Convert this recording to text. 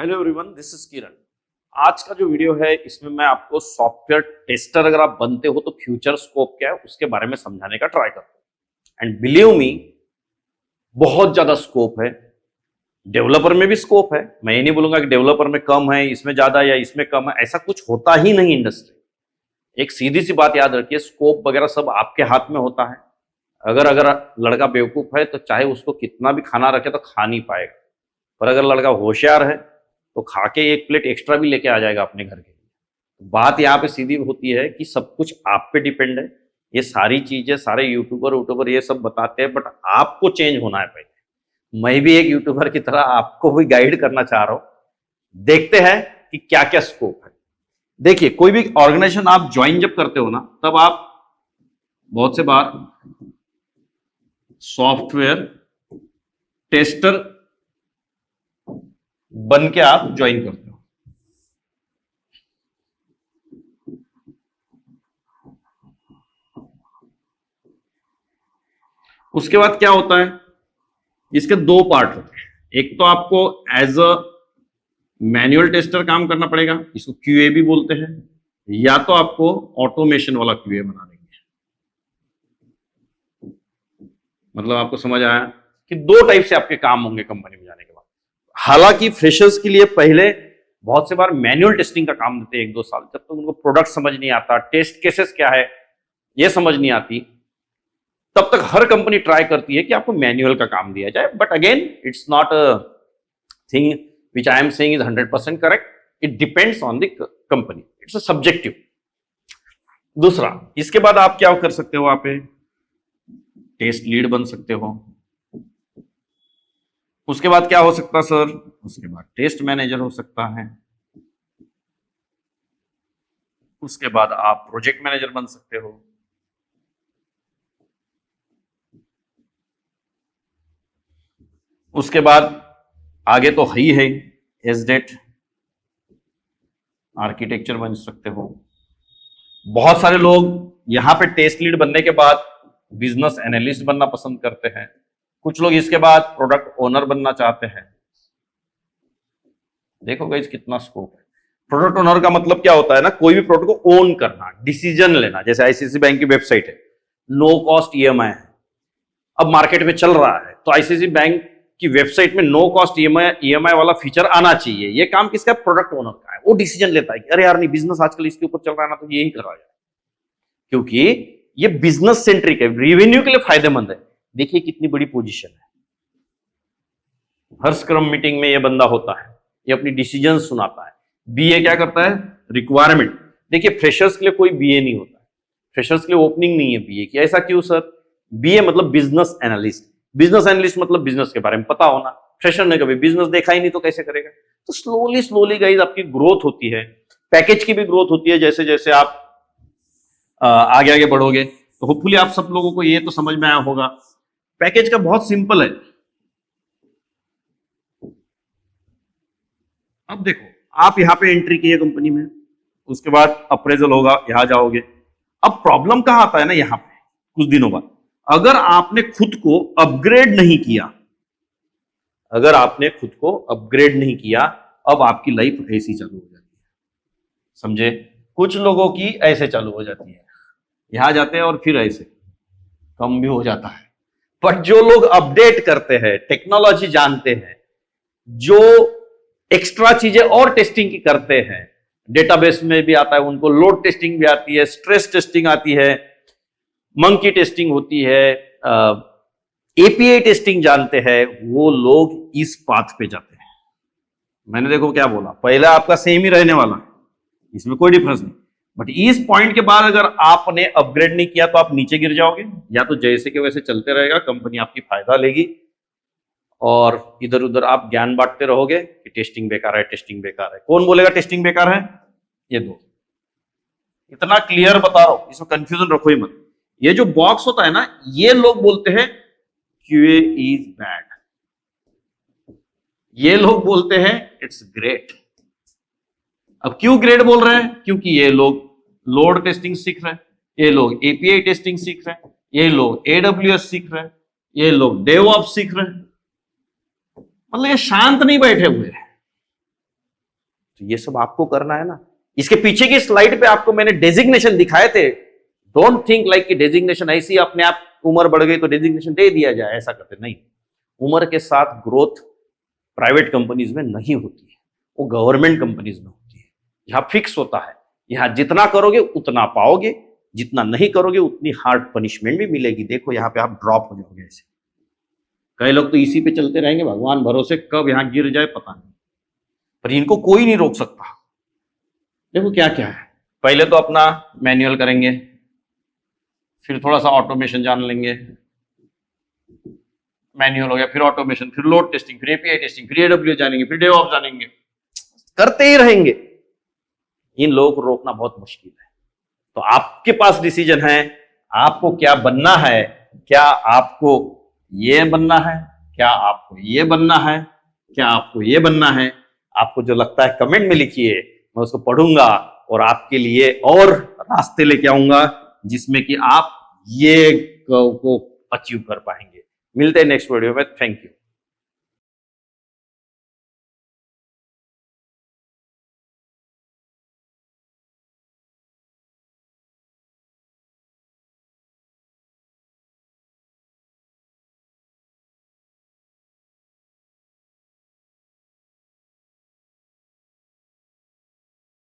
Hello everyone, this is किरण। आज का जो वीडियो है इसमें मैं आपको सॉफ्टवेयर टेस्टर अगर आप बनते हो तो फ्यूचर स्कोप क्या है उसके बारे में समझाने का ट्राई करता हूं। एंड बिलीव मी, बहुत ज्यादा स्कोप है। डेवलपर में भी स्कोप है। मैं ये नहीं बोलूंगा कि डेवलपर में कम है, इसमें ज्यादा या इसमें कम है, ऐसा कुछ होता ही नहीं इंडस्ट्री। एक सीधी सी बात याद रखिए, स्कोप वगैरह सब आपके हाथ में होता है। अगर लड़का बेवकूफ है तो चाहे उसको कितना भी खाना रखे तो खा नहीं पाएगा, पर अगर लड़का होशियार है तो खा के एक प्लेट एक्स्ट्रा भी लेके आ जाएगा अपने घर के लिए। बात यहाँ पे सीधी होती है कि सब कुछ आप पे डिपेंड है। ये सारी चीजें सारे यूट्यूबर ये सब बताते हैं, बट आपको चेंज होना है पहले। मैं भी एक यूट्यूबर की तरह आपको भी गाइड करना चाह रहा हूं। देखते हैं कि क्या क्या स्कोप है। देखिए, कोई भी ऑर्गेनाइजेशन आप ज्वाइन जब करते हो ना, तब आप बहुत से बार सॉफ्टवेयर टेस्टर बन के आप ज्वाइन करते हो। उसके बाद क्या होता है, इसके दो पार्ट होते हैं। एक तो आपको एज अ मैनुअल टेस्टर काम करना पड़ेगा, इसको क्यूए भी बोलते हैं, या तो आपको ऑटोमेशन वाला क्यूए बना देंगे। मतलब आपको समझ आया कि दो टाइप से आपके काम होंगे कंपनी में जाने के बाद। हालांकि फ्रेशर्स के लिए पहले बहुत से बार मैनुअल टेस्टिंग का काम देते हैं 1-2 साल, जब तक उनको प्रोडक्ट समझ नहीं आता, टेस्ट केसेस क्या है ये समझ नहीं आती, तब तक हर कंपनी ट्राई करती है कि आपको मैनुअल का काम दिया जाए। But again, it's not a thing which I am saying is 100% correct. It depends on the company, it's a subjective. दूसरा, इसके बाद आप क्या कर सकते हो, वहां पे टेस्ट लीड बन सकते हो। उसके बाद क्या हो सकता है सर, उसके बाद टेस्ट मैनेजर हो सकता है। उसके बाद आप प्रोजेक्ट मैनेजर बन सकते हो। उसके बाद आगे तो ही है एसडेट आर्किटेक्चर बन सकते हो। बहुत सारे लोग यहां पे टेस्ट लीड बनने के बाद बिजनेस एनालिस्ट बनना पसंद करते हैं। कुछ लोग इसके बाद प्रोडक्ट ओनर बनना चाहते हैं। देखो गाइस, कितना स्कोप है। प्रोडक्ट ओनर का मतलब क्या होता है ना, कोई भी प्रोडक्ट को ओन करना, डिसीजन लेना। जैसे आईसीआईसीआई बैंक की वेबसाइट है, नो कॉस्ट ईएमआई है, अब मार्केट में चल रहा है, तो आईसीआईसीआई बैंक की वेबसाइट में नो कॉस्ट ईएमआई वाला फीचर आना चाहिए। ये काम किसका? प्रोडक्ट ओनर का है। वो डिसीजन लेता है कि अरे यार नहीं, बिजनेस आजकल इसके ऊपर चल रहा है ना, तो यही करा जाए, क्योंकि ये बिजनेस सेंट्रिक है, रेवेन्यू के लिए फायदेमंद है। देखिए कितनी बड़ी पोजीशन है। हर स्क्रम मीटिंग में ये बंदा होता है, ये अपनी डिसीजन सुनाता है। बीए क्या करता है? रिक्वायरमेंट। देखिए, फ्रेशर्स के लिए कोई बीए नहीं होता है, फ्रेशर्स के लिए ओपनिंग नहीं है बीए की। ऐसा क्यों सर? बीए मतलब बिजनेस एनालिस्ट। बिजनेस एनालिस्ट मतलब बिजनेस के बारे में पता होना। फ्रेशर ने कभी बिजनेस देखा ही नहीं तो कैसे करेगा? तो स्लोली स्लोली गाइस आपकी ग्रोथ होती है, पैकेज की भी ग्रोथ होती है। जैसे जैसे आप आगे आगे बढ़ोगे, तो होपफुली आप सब लोगों को ये तो समझ में आया होगा। पैकेज का बहुत सिंपल है। अब देखो, आप यहां पे एंट्री की है कंपनी में, उसके बाद अप्रेजल होगा, यहां जाओगे। अब प्रॉब्लम कहां आता है ना, यहां पे कुछ दिनों बाद अगर आपने खुद को अपग्रेड नहीं किया, अब आपकी लाइफ ऐसी चालू हो जाती है। समझे? कुछ लोगों की ऐसे चालू हो जाती है, यहां जाते हैं और फिर ऐसे कम भी हो जाता है। बट जो लोग अपडेट करते हैं, टेक्नोलॉजी जानते हैं, जो एक्स्ट्रा चीजें और टेस्टिंग की करते हैं, डेटाबेस में भी आता है उनको, लोड टेस्टिंग भी आती है, स्ट्रेस टेस्टिंग आती है, मंकी टेस्टिंग होती है, एपीआई टेस्टिंग जानते हैं, वो लोग इस पाथ पे जाते हैं। मैंने देखो क्या बोला, पहले आपका सेम ही रहने वाला है, इसमें कोई डिफरेंस नहीं। बट इस पॉइंट के बाद अगर आपने अपग्रेड नहीं किया तो आप नीचे गिर जाओगे, या तो जैसे के वैसे चलते रहेगा, कंपनी आपकी फायदा लेगी और इधर उधर आप ज्ञान बांटते रहोगे कि टेस्टिंग बेकार है, टेस्टिंग बेकार है। कौन बोलेगा टेस्टिंग बेकार है? ये दो। इतना क्लियर बता रहा हूं, इसमें कंफ्यूजन रखो ही मत। ये जो बॉक्स होता है ना, ये लोग बोलते हैं क्यूए इज बैड, ये लोग बोलते हैं इट्स ग्रेट। अब क्यों ग्रेट बोल रहे हैं? क्योंकि ये लोग लोड टेस्टिंग सीख रहे हैं, ये लोग एपीआई टेस्टिंग सीख रहे हैं, ये लोग एडब्ल्यूएस सीख रहे हैं, ये लोग डेवऑप्स सीख रहे हैं। मतलब ये शांत नहीं बैठे हुए हैं, तो ये सब आपको करना है ना। इसके पीछे की स्लाइड पे आपको मैंने डेजिग्नेशन दिखाए थे। डोंट थिंक लाइक कि डेजिग्नेशन ऐसी अपने आप उम्र बढ़ गई तो डेजिग्नेशन दे दिया जाए, ऐसा करते नहीं। उम्र के साथ ग्रोथ प्राइवेट कंपनीज में नहीं होती है, वो गवर्नमेंट कंपनीज में होती है। यहाँ फिक्स होता है, यहाँ जितना करोगे उतना पाओगे, जितना नहीं करोगे उतनी हार्ड पनिशमेंट भी मिलेगी। देखो यहाँ पे आप ड्रॉप हो जाओगे ऐसे। कई लोग तो इसी पे चलते रहेंगे भगवान भरोसे, कब यहाँ गिर जाए पता नहीं, पर इनको कोई नहीं रोक सकता। देखो क्या क्या है, पहले तो अपना मैनुअल करेंगे, फिर थोड़ा सा ऑटोमेशन जान लेंगे। मैनुअल हो गया, फिर ऑटोमेशन, फिर लोड टेस्टिंग, फिर एपीआई टेस्टिंग, फिर एडब्ल्यूएस जानेंगे, फिर डेवऑप्स जानेंगे, करते ही रहेंगे। इन लोगों को रोकना बहुत मुश्किल है। तो आपके पास डिसीजन है, आपको क्या बनना है। क्या आपको ये बनना है, क्या आपको ये बनना है, क्या आपको ये बनना है। आपको जो लगता है कमेंट में लिखिए, मैं उसको पढ़ूंगा और आपके लिए और रास्ते लेके आऊंगा जिसमें कि आप ये को अचीव कर पाएंगे। मिलते हैं नेक्स्ट वीडियो में। Thank you.